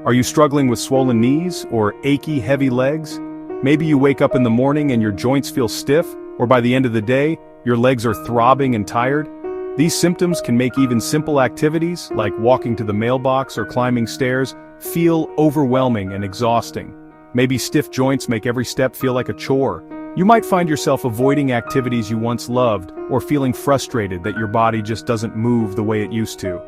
Are you struggling with swollen knees or achy, heavy legs? Maybe you wake up in the morning and your joints feel stiff, or by the end of the day, your legs are throbbing and tired. These symptoms can make even simple activities, like walking to the mailbox or climbing stairs, feel overwhelming and exhausting. Maybe stiff joints make every step feel like a chore. You might find yourself avoiding activities you once loved, or feeling frustrated that your body just doesn't move the way it used to.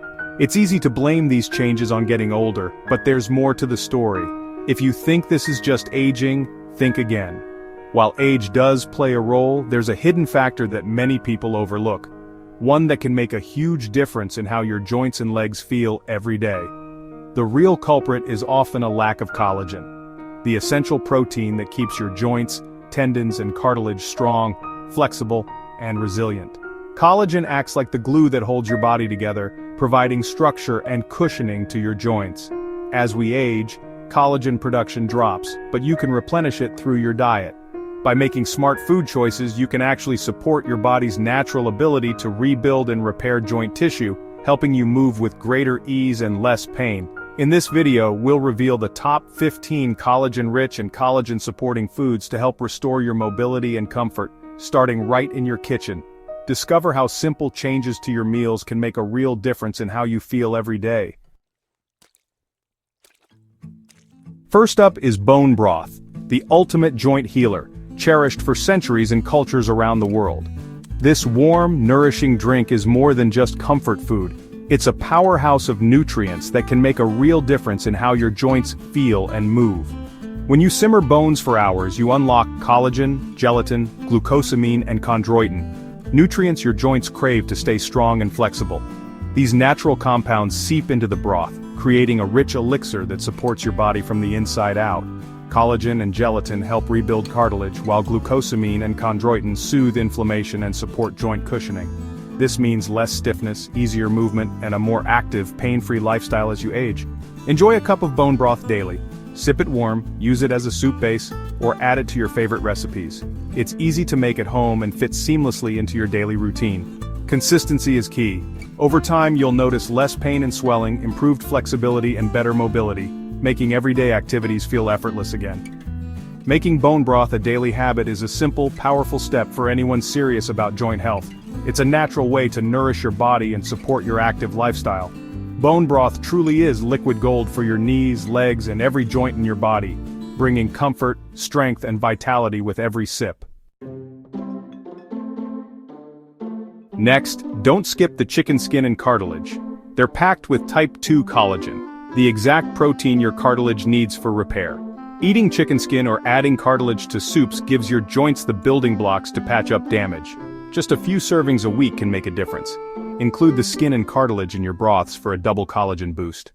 It's easy to blame these changes on getting older, but there's more to the story. If you think this is just aging, think again. While age does play a role, there's a hidden factor that many people overlook. One that can make a huge difference in how your joints and legs feel every day. The real culprit is often a lack of collagen, the essential protein that keeps your joints, tendons, and cartilage strong, flexible, and resilient. Collagen acts like the glue that holds your body together, providing structure and cushioning to your joints. As we age, collagen production drops, but you can replenish it through your diet. By making smart food choices, you can actually support your body's natural ability to rebuild and repair joint tissue, helping you move with greater ease and less pain. In this video, we'll reveal the top 15 collagen-rich and collagen-supporting foods to help restore your mobility and comfort, starting right in your kitchen. Discover how simple changes to your meals can make a real difference in how you feel every day. First up is bone broth, the ultimate joint healer, cherished for centuries in cultures around the world. This warm, nourishing drink is more than just comfort food. It's a powerhouse of nutrients that can make a real difference in how your joints feel and move. When you simmer bones for hours, you unlock collagen, gelatin, glucosamine, and chondroitin, nutrients your joints crave to stay strong and flexible. These natural compounds seep into the broth, creating a rich elixir that supports your body from the inside out. Collagen and gelatin help rebuild cartilage, while glucosamine and chondroitin soothe inflammation and support joint cushioning. This means less stiffness, easier movement, and a more active, pain-free lifestyle as you age. Enjoy a cup of bone broth daily. Sip it warm, use it as a soup base, or add it to your favorite recipes. It's easy to make at home and fits seamlessly into your daily routine. Consistency is key. Over time, you'll notice less pain and swelling, improved flexibility, and better mobility, making everyday activities feel effortless again. Making bone broth a daily habit is a simple, powerful step for anyone serious about joint health. It's a natural way to nourish your body and support your active lifestyle. Bone broth truly is liquid gold for your knees, legs, and every joint in your body, bringing comfort, strength, and vitality with every sip. Next, don't skip the chicken skin and cartilage. They're packed with type 2 collagen, the exact protein your cartilage needs for repair. Eating chicken skin or adding cartilage to soups gives your joints the building blocks to patch up damage. Just a few servings a week can make a difference. Include the skin and cartilage in your broths for a double collagen boost.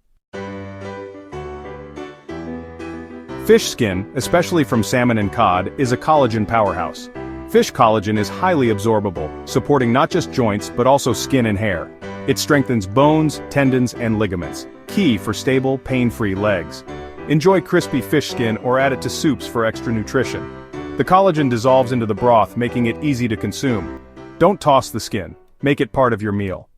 Fish skin, especially from salmon and cod, is a collagen powerhouse. Fish collagen is highly absorbable, supporting not just joints but also skin and hair. It strengthens bones, tendons, and ligaments, key for stable, pain-free legs. Enjoy crispy fish skin or add it to soups for extra nutrition. The collagen dissolves into the broth, making it easy to consume. Don't toss the skin. Make it part of your meal.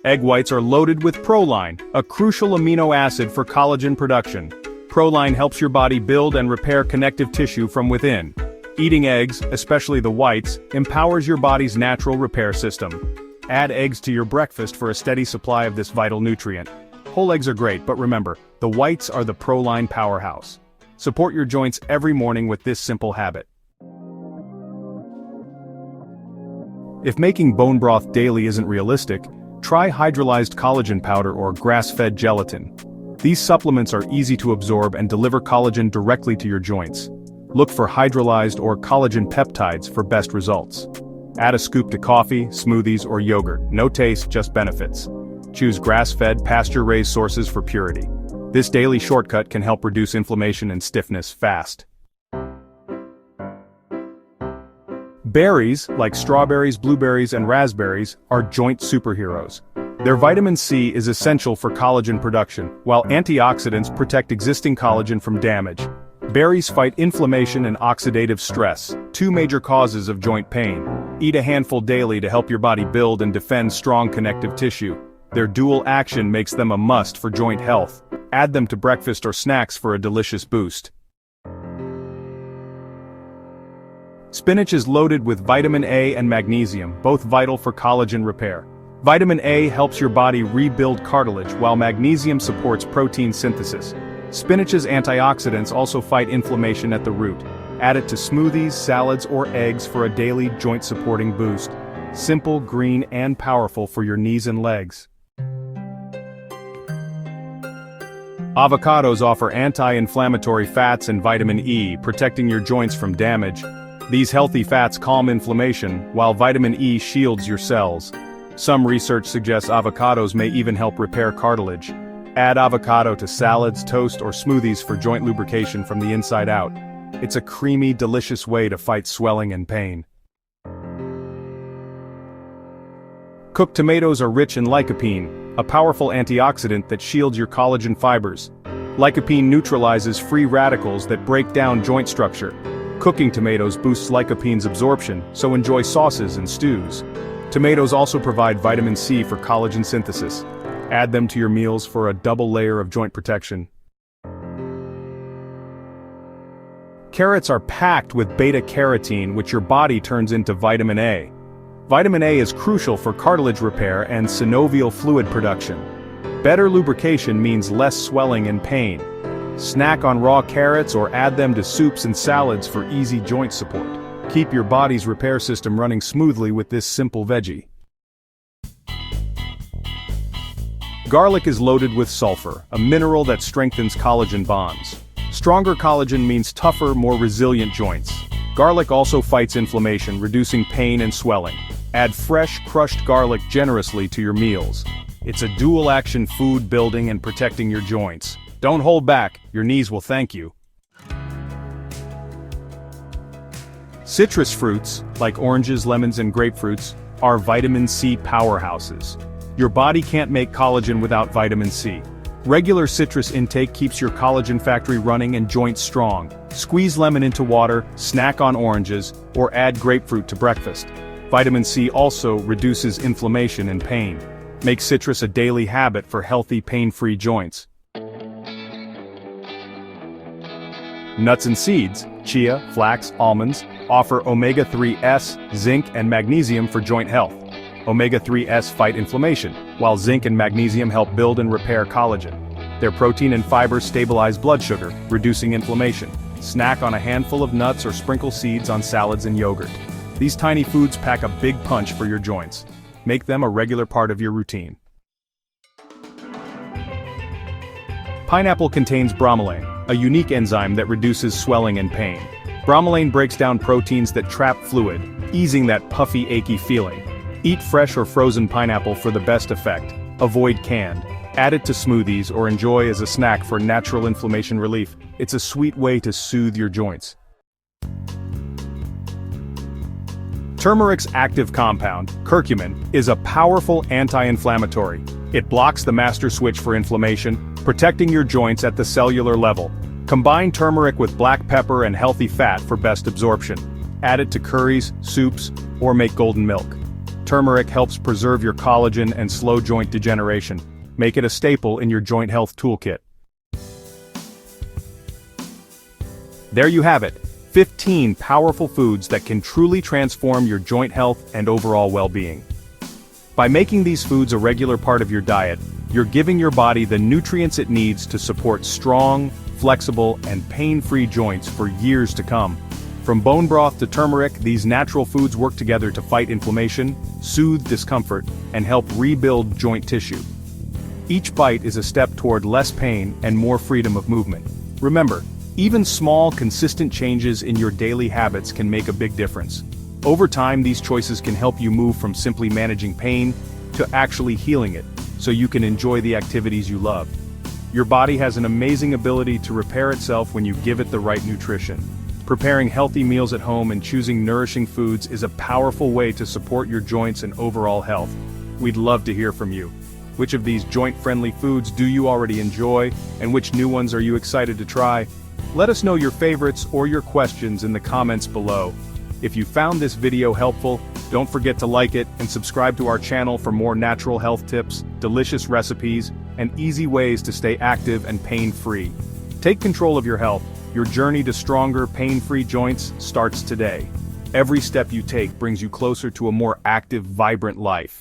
Egg whites are loaded with Proline, a crucial amino acid for collagen production. Proline helps your body build and repair connective tissue from within. Eating eggs, especially the whites, empowers your body's natural repair system. Add eggs to your breakfast for a steady supply of this vital nutrient. Whole eggs are great, but remember, the whites are the Proline powerhouse. Support your joints every morning with this simple habit. If making bone broth daily isn't realistic, try hydrolyzed collagen powder or grass-fed gelatin. These supplements are easy to absorb and deliver collagen directly to your joints. Look for hydrolyzed or collagen peptides for best results. Add a scoop to coffee, smoothies, or yogurt. No taste, just benefits. Choose grass-fed, pasture-raised sources for purity. This daily shortcut can help reduce inflammation and stiffness fast. Berries, like strawberries, blueberries, and raspberries, are joint superheroes. Their vitamin C is essential for collagen production, while antioxidants protect existing collagen from damage. Berries fight inflammation and oxidative stress, two major causes of joint pain. Eat a handful daily to help your body build and defend strong connective tissue. Their dual action makes them a must for joint health. Add them to breakfast or snacks for a delicious boost. Spinach is loaded with vitamin A and magnesium, both vital for collagen repair. Vitamin A helps your body rebuild cartilage while magnesium supports protein synthesis. Spinach's antioxidants also fight inflammation at the root. Add it to smoothies, salads, or eggs for a daily joint-supporting boost. Simple, green, and powerful for your knees and legs. Avocados offer anti-inflammatory fats and vitamin E, protecting your joints from damage. These healthy fats calm inflammation, while vitamin E shields your cells. Some research suggests avocados may even help repair cartilage. Add avocado to salads, toast, or smoothies for joint lubrication from the inside out. It's a creamy, delicious way to fight swelling and pain. Cooked tomatoes are rich in lycopene, a powerful antioxidant that shields your collagen fibers. Lycopene neutralizes free radicals that break down joint structure. Cooking tomatoes boosts lycopene's absorption, so enjoy sauces and stews. Tomatoes also provide vitamin C for collagen synthesis. Add them to your meals for a double layer of joint protection. Carrots are packed with beta-carotene, which your body turns into vitamin A. Vitamin A is crucial for cartilage repair and synovial fluid production. Better lubrication means less swelling and pain. Snack on raw carrots or add them to soups and salads for easy joint support. Keep your body's repair system running smoothly with this simple veggie. Garlic is loaded with sulfur, a mineral that strengthens collagen bonds. Stronger collagen means tougher, more resilient joints. Garlic also fights inflammation, reducing pain and swelling. Add fresh, crushed garlic generously to your meals. It's a dual-action food building and protecting your joints. Don't hold back, your knees will thank you. Citrus fruits, like oranges, lemons, and grapefruits, are vitamin C powerhouses. Your body can't make collagen without vitamin C. Regular citrus intake keeps your collagen factory running and joints strong. Squeeze lemon into water, snack on oranges, or add grapefruit to breakfast. Vitamin C also reduces inflammation and pain. Make citrus a daily habit for healthy, pain-free joints. Nuts and seeds, chia, flax, almonds, offer omega-3s, zinc, and magnesium for joint health. Omega-3s fight inflammation, while zinc and magnesium help build and repair collagen. Their protein and fiber stabilize blood sugar, reducing inflammation. Snack on a handful of nuts or sprinkle seeds on salads and yogurt. These tiny foods pack a big punch for your joints. Make them a regular part of your routine. Pineapple contains bromelain, a unique enzyme that reduces swelling and pain. Bromelain breaks down proteins that trap fluid, easing that puffy, achy feeling. Eat fresh or frozen pineapple for the best effect. Avoid canned. Add it to smoothies or enjoy as a snack for natural inflammation relief. It's a sweet way to soothe your joints. Turmeric's active compound, curcumin, is a powerful anti-inflammatory. It blocks the master switch for inflammation, protecting your joints at the cellular level. Combine turmeric with black pepper and healthy fat for best absorption. Add it to curries, soups, or make golden milk. Turmeric helps preserve your collagen and slow joint degeneration. Make it a staple in your joint health toolkit. There you have it. 15 powerful foods that can truly transform your joint health and overall well-being. By making these foods a regular part of your diet, you're giving your body the nutrients it needs to support strong, flexible, and pain-free joints for years to come. From bone broth to turmeric, these natural foods work together to fight inflammation, soothe discomfort, and help rebuild joint tissue. Each bite is a step toward less pain and more freedom of movement. Remember, even small, consistent changes in your daily habits can make a big difference. Over time, these choices can help you move from simply managing pain to actually healing it, so you can enjoy the activities you love. Your body has an amazing ability to repair itself when you give it the right nutrition. Preparing healthy meals at home and choosing nourishing foods is a powerful way to support your joints and overall health. We'd love to hear from you. Which of these joint-friendly foods do you already enjoy, and which new ones are you excited to try? Let us know your favorites or your questions in the comments below. If you found this video helpful, Don't forget to like it and subscribe to our channel for more natural health tips, delicious recipes, and easy ways to stay active and pain-free. Take control of your health. Your journey to stronger, pain-free joints starts today. Every step you take brings you closer to a more active, vibrant life.